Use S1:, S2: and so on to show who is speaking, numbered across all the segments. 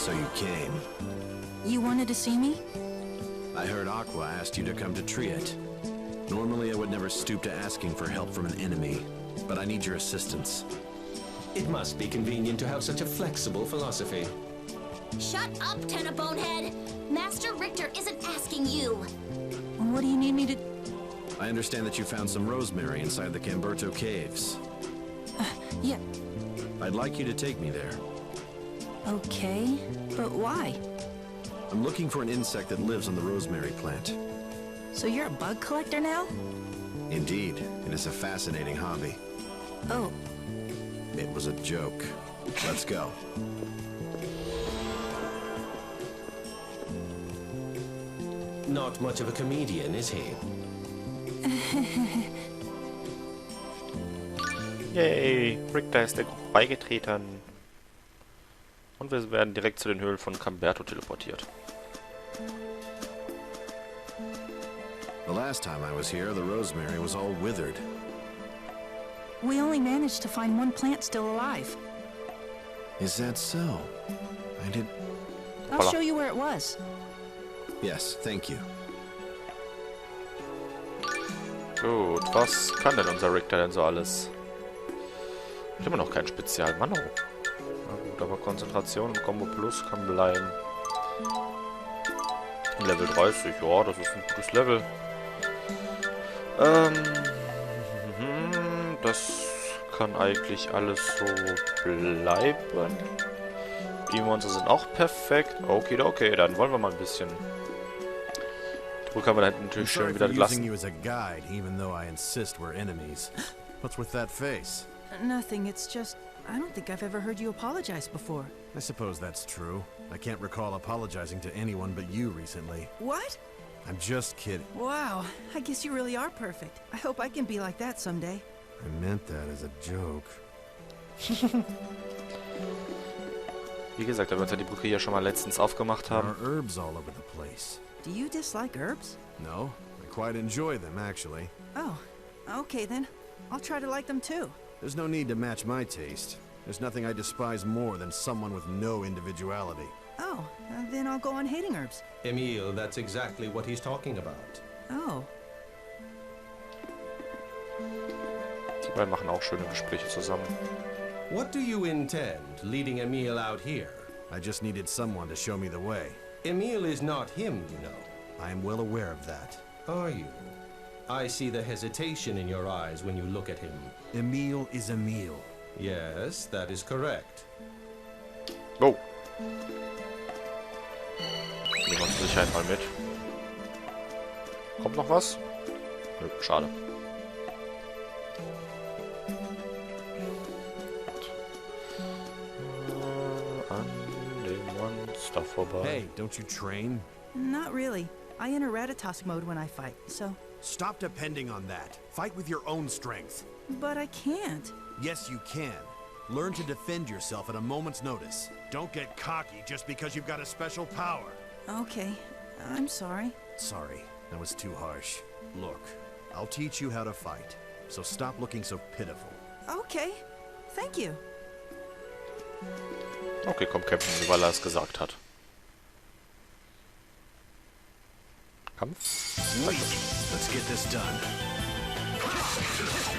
S1: So you came.
S2: You wanted to see me?
S1: I heard Aqua asked you to come to Triet. Normally I would never stoop to asking for help from an enemy, but I need your assistance.
S3: It must be convenient to have such a flexible philosophy.
S4: Shut up, Tenna Bonehead! Master Richter isn't asking you.
S2: What do you need me to...
S1: I understand that you found some rosemary inside the Camberto caves.
S2: Yeah.
S1: I'd like you to take me there.
S2: Okay, but why?
S1: I'm looking for an insect that lives on the rosemary plant.
S2: So you're a bug collector now?
S1: Indeed, and it's a fascinating hobby.
S2: Oh.
S1: It was a joke. Let's go.
S3: Not much of a comedian, is he?
S5: Yay, Richter ist der Gruppe beigetreten. Und wir werden direkt zu den Höhlen von Camberto teleportiert.
S1: The last time I was here, the rosemary was all withered.
S2: We only managed to find one plant still alive.
S1: Is that so?
S2: I'll show you where it was.
S1: Yes, thank you.
S5: Gut, was kann denn unser Richter denn so alles? Ich habe immer noch kein Spezialmann. Na gut, aber Konzentration und Combo Plus kann bleiben. Level 30, ja, das ist ein gutes Level. Das kann eigentlich alles so bleiben. Die Monster sind auch perfekt. Okay, okay, dann wollen wir mal ein bisschen. Wo kann man da hinten natürlich schön wieder lassen?
S1: What's with that face?
S2: Nothing, it's just... I don't think I've ever heard you apologize before.
S1: I suppose that's true. I can't recall apologizing to anyone but you recently.
S2: What?
S1: I'm just kidding.
S2: Wow, I guess you really are perfect. I hope I can be like that someday.
S1: I meant that as a joke.
S5: Wie gesagt, da wir uns ja die Brücke hier schon mal letztens aufgemacht haben.
S1: There are herbs all over the place.
S2: Do you dislike herbs?
S1: No, I quite enjoy them, actually.
S2: Oh, okay then. I'll try to like them too.
S1: There's no need to match my taste. There's nothing I despise more than someone with no individuality.
S2: Oh, then I'll go on hating herbs.
S3: Emil, that's exactly what he's talking about.
S2: Oh.
S5: Die beiden machen auch schöne Gespräche zusammen.
S3: What do you intend, leading Emil out here?
S1: I just needed someone to show me the way.
S3: Emil is not him, you know.
S1: I am well aware of that.
S3: Are you? I see the hesitation in your eyes when you look at him.
S1: Emil is Emil.
S3: Yes, that is correct.
S5: Oh. Nehmen wir uns zur Sicherheit mal mit. Kommt noch was? Nö, schade. An dem Monster vorbei.
S1: Hey, don't you train?
S2: Not really. I enter Ratatosk mode when I fight, so...
S1: Stop depending on that. Fight with your own strength.
S2: But I can't.
S1: Yes, you can. Learn to defend yourself at a moment's notice. Don't get cocky just because you've got a special power.
S2: Okay, I'm sorry.
S1: Sorry, that was too harsh. Look, I'll teach you how to fight, so stop looking so pitiful.
S2: Okay, thank you.
S5: Okay, komm, kämpfen, weil er es gesagt hat. Kampf.
S1: Let's get this done.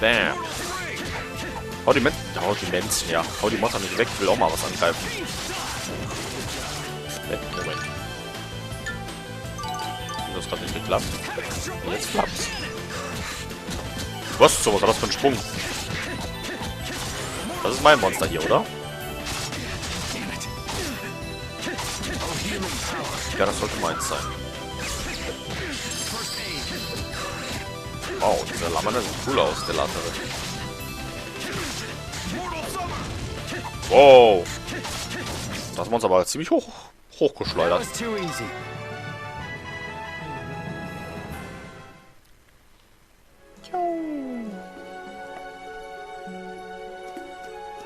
S5: Bam. Hau die Menschen, ja. Hau die Monster nicht weg, ich will auch mal was angreifen. Moment. Das hat nicht geklappt. Jetzt klappt's. Was? So, was war das für ein Sprung? Das ist mein Monster hier, oder? Ja, das sollte meins sein. Wow, dieser Lammer sieht cool aus, der Lazarett. Wow. Das Monster war ziemlich hochgeschleudert.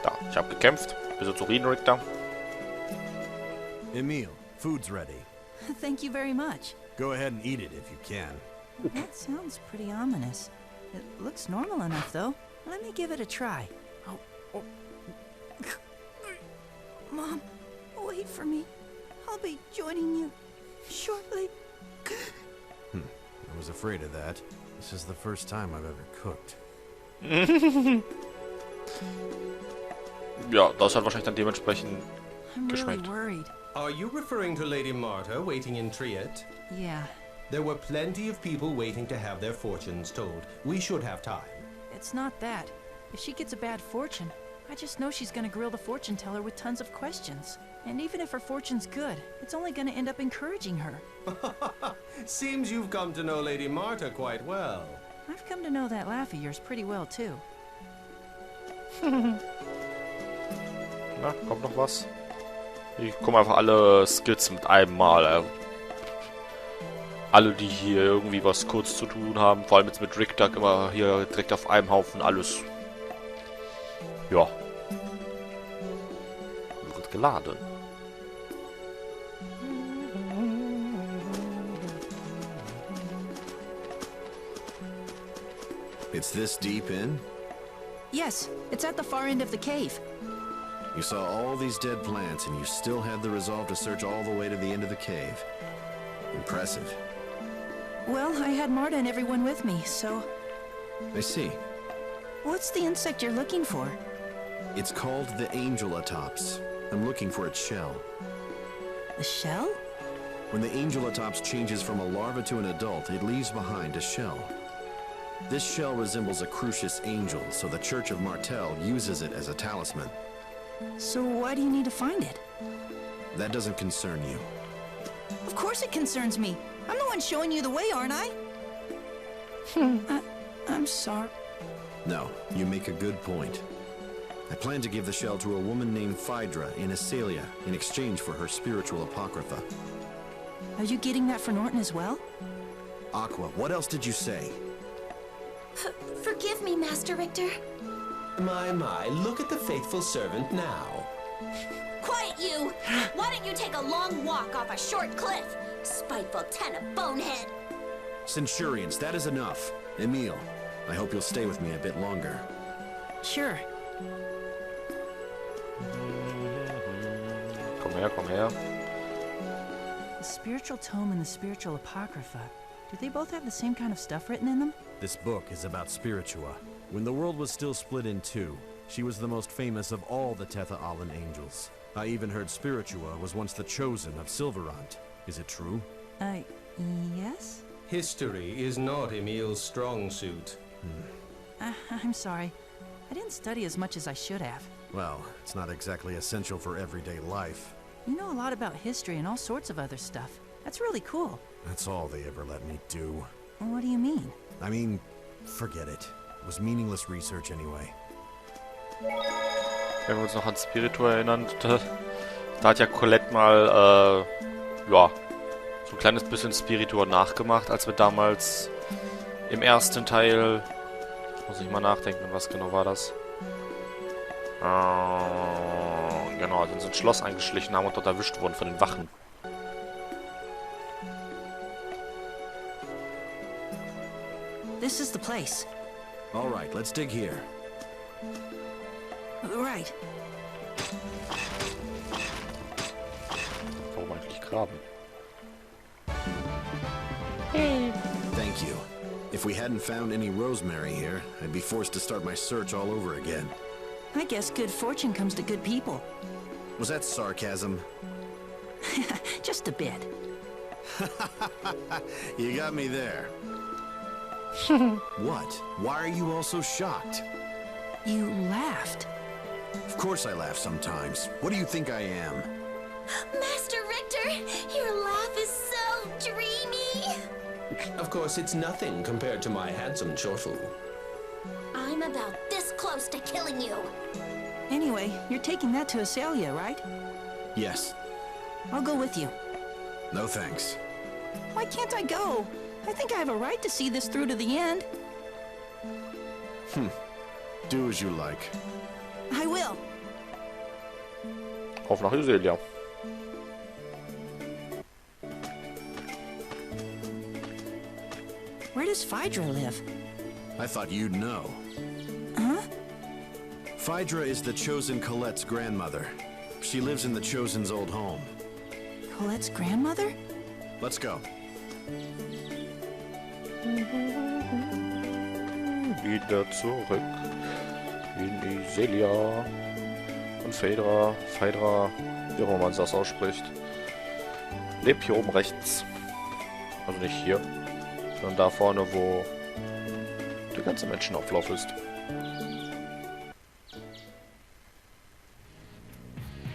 S5: Da, ich habe gekämpft. Bist du zufrieden, Richter?
S1: Emil, food's ready.
S2: Thank you very much.
S1: Go ahead and eat it if you can.
S2: That sounds pretty ominous. It looks normal enough, though. Let me give it a try. Oh. Mom, wait for me. I'll be joining you shortly.
S1: I was afraid of that. This is the first time I've ever cooked.
S5: Ja, das hat wahrscheinlich dann dementsprechend
S2: I'm really
S5: geschmeckt.
S2: worried.
S3: Are you referring to Lady Marta waiting in Triet?
S2: Yeah,
S3: There were plenty of people waiting to have their fortunes told. We should have time.
S2: it's not that. If she gets a bad fortune, I just know she's gonna grill the fortune teller with tons of questions. And even if her fortune's good, it's only gonna end up encouraging her.
S3: Seems you've come to know Lady Marta quite well.
S2: I've come to know that laugh of yours pretty well, too.
S5: Na, kommt noch was? Ich komme einfach alle Skits mit einem Mal. Alle, die hier irgendwie was kurz zu tun haben, vor allem jetzt mit Richter, immer hier direkt auf einem Haufen alles. Ja. Wird geladen.
S1: It's this deep in?
S2: Yes, it's at the far end of the cave.
S1: You saw all these dead plants and you still had the resolve to search all the way to the end of the cave. Impressive.
S2: Well, I had Marta and everyone with me, so...
S1: I see.
S2: What's the insect you're looking for?
S1: It's called the Angelatops. I'm looking for its shell.
S2: The shell?
S1: When the Angelatops changes from a larva to an adult, it leaves behind a shell. This shell resembles a crucius angel, so the Church of Martel uses it as a talisman.
S2: So why do you need to find it?
S1: That doesn't concern you.
S2: Of course it concerns me. I'm the one showing you the way, aren't I? I'm sorry.
S1: No, you make a good point. I plan to give the shell to a woman named Phaedra in Assalia in exchange for her spiritual apocrypha.
S2: Are you getting that for Norton as well?
S1: Aqua, what else did you say?
S4: Forgive me, Master Richter.
S3: My, look at the faithful servant now.
S4: Quiet, you! Why don't you take a long walk off a short cliff? Spiteful tenant bonehead.
S1: Centurions, that is enough. Emile, I hope you'll stay with me a bit longer.
S2: Sure.
S5: Komm her, komm her.
S2: The spiritual tome and the spiritual apocrypha. Do they both have the same kind of stuff written in them?
S1: This book is about Spiritua. When the world was still split in two, she was the most famous of all the Tetha Allen angels. I even heard Spiritua was once the chosen of Silverant. Is it true?
S2: Yes?
S3: History is not Emile's strong suit.
S2: I'm sorry. I didn't study as much as I should have.
S1: Well, it's not exactly essential for everyday life.
S2: You know a lot about history and all sorts of other stuff. That's really cool.
S1: That's all they ever let me do.
S2: What do you mean?
S1: I mean, forget it. It was meaningless research anyway.
S5: Wenn wir uns noch an Spiritua erinnern, da hat ja Colette mal, ja, so ein kleines bisschen Spiritua nachgemacht, als wir damals im ersten Teil, muss ich mal nachdenken, was genau war das? Genau, also in so ein Schloss eingeschlichen haben und dort erwischt wurden von den Wachen.
S2: This is the place.
S1: All right, let's dig here.
S2: Right.
S5: Warum eigentlich graben?
S1: Thank you. If we hadn't found any rosemary here, I'd be forced to start my search all over again.
S2: I guess good fortune comes to good people.
S1: Was that sarcasm?
S2: Just a bit.
S1: You got me there. What? Why are you all so shocked?
S2: You laughed.
S1: Of course I laugh sometimes. What do you think I am?
S4: Master Richter, your laugh is so dreamy.
S3: Of course, it's nothing compared to my handsome chortle.
S4: I'm about this close to killing you.
S2: Anyway, you're taking that to Assalia, right?
S1: Yes.
S2: I'll go with you.
S1: No thanks.
S2: Why can't I go? I think I have a right to see this through to the end.
S1: Do as you like.
S2: I will.
S5: Auf nach Iselia.
S2: Where does Phaedra live?
S1: I thought you'd know.
S2: Huh?
S1: Phaedra is the Chosen Colette's grandmother. She lives in the Chosen's old home.
S2: Colette's grandmother?
S1: Let's go.
S5: Wieder zurück in Iselia. Und Phaedra, wie auch immer man das ausspricht, lebt hier oben rechts. Also nicht hier, sondern da vorne, wo der ganze Menschenauflauf ist.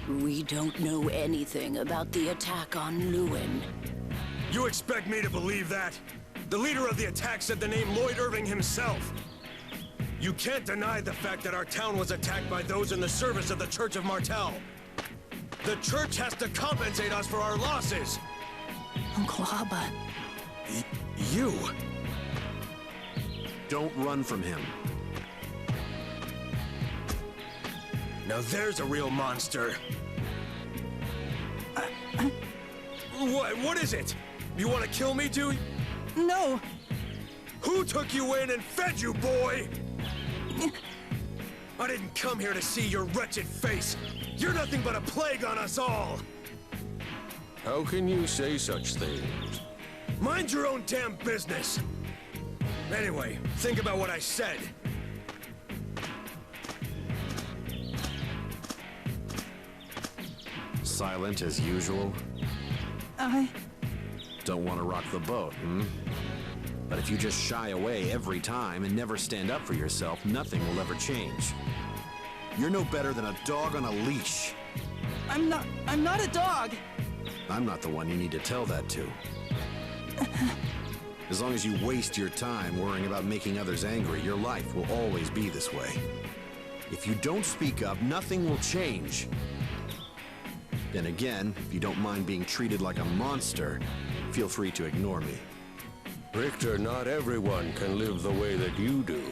S6: We don't know anything about the attack on Lewin.
S7: You expect me to believe that? The leader of the attack said the name Lloyd Irving himself. You can't deny the fact that our town was attacked by those in the service of the Church of Martel. The church has to compensate us for our losses.
S2: Uncle Abba.
S7: You?
S1: Don't run from him.
S7: Now there's a real monster. What is it? You want to kill me too?
S2: No!
S7: Who took you in and fed you, boy? I didn't come here to see your wretched face. You're nothing but a plague on us all.
S8: How can you say such things?
S7: Mind your own damn business. Anyway, think about what I said.
S1: Silent as usual. Don't want to rock the boat, hmm? But if you just shy away every time and never stand up for yourself, nothing will ever change. You're no better than a dog on a leash.
S2: I'm not a dog!
S1: I'm not the one you need to tell that to. As long as you waste your time worrying about making others angry, your life will always be this way. If you don't speak up, nothing will change. Then again, if you don't mind being treated like a monster, feel free to ignore me.
S8: Richter, not everyone can live the way that you do.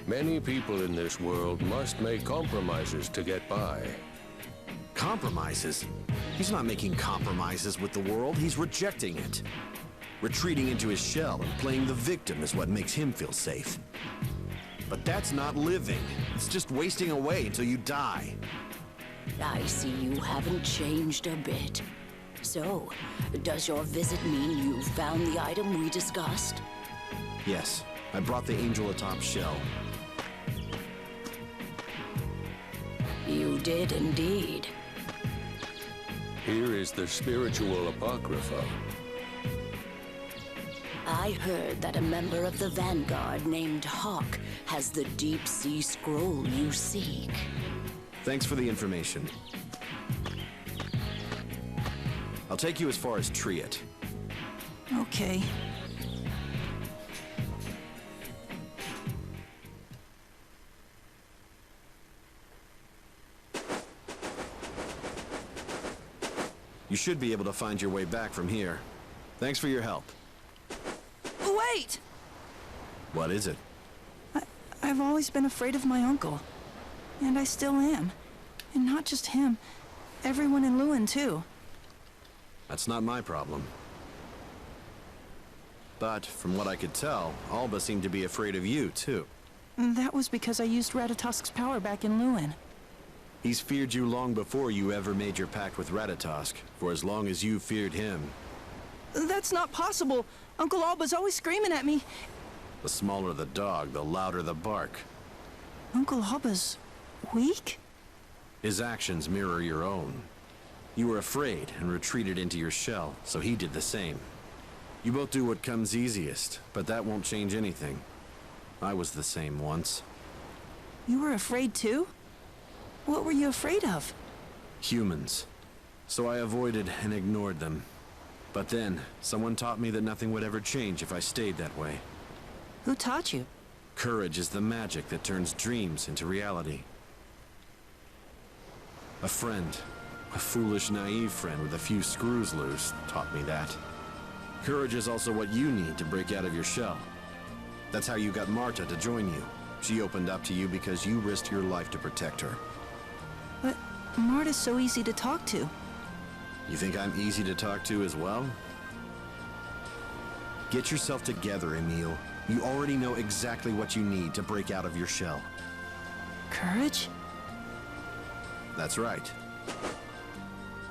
S8: Many people in this world must make compromises to get by.
S1: Compromises? He's not making compromises with the world, he's rejecting it. Retreating into his shell and playing the victim is what makes him feel safe. But that's not living. It's just wasting away until you die.
S6: I see you haven't changed a bit. So, does your visit mean you found the item we discussed?
S1: Yes, I brought the angel atop shell.
S6: You did indeed.
S8: Here is the spiritual apocrypha.
S6: I heard that a member of the Vanguard named Hawk has the deep sea scroll you seek.
S1: Thanks for the information. I'll take you as far as Triet.
S2: Okay.
S1: You should be able to find your way back from here. Thanks for your help.
S2: Wait!
S1: What is it?
S2: I've always been afraid of my uncle. And I still am. And not just him. Everyone in Lewin, too.
S1: That's not my problem. But, from what I could tell, Alba seemed to be afraid of you, too.
S2: That was because I used Ratatosk's power back in Lewin.
S1: He's feared you long before you ever made your pact with Ratatosk, for as long as you feared him.
S2: That's not possible! Uncle Alba's always screaming at me.
S1: The smaller the dog, the louder the bark.
S2: Uncle Alba's weak?
S1: His actions mirror your own. You were afraid and retreated into your shell, so he did the same. You both do what comes easiest, but that won't change anything. I was the same once.
S2: You were afraid too? What were you afraid of?
S1: Humans. So I avoided and ignored them. But then, someone taught me that nothing would ever change if I stayed that way.
S2: Who taught you?
S1: Courage is the magic that turns dreams into reality. A friend, a foolish, naive friend with a few screws loose, taught me that. Courage is also what you need to break out of your shell. That's how you got Marta to join you. She opened up to you because you risked your life to protect her.
S2: But Marta's so easy to talk to.
S1: You think I'm easy to talk to as well? Get yourself together, Emil. You already know exactly what you need to break out of your shell.
S2: Courage?
S1: That's right.